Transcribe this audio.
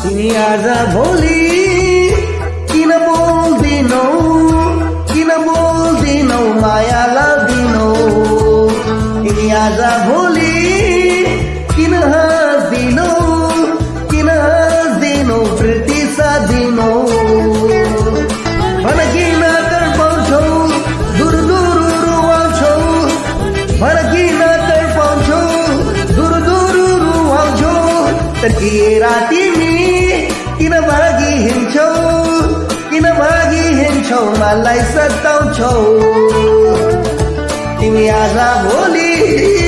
तिमी आज भोलि किन बोल्दिनौ माया लाग्दिनौ तिमी आज भोलि किन हाँस्दिनौ प्रीति साधिनौ भन किन तर्पाउँछौ दूर रुवाउँछौ भन किन तर्पाउँछौ दूर रुवाउँछौ तर्किएर तिमी किन भागी हिँड्छौ मलाई सताउँछौ तिमी आज भोलि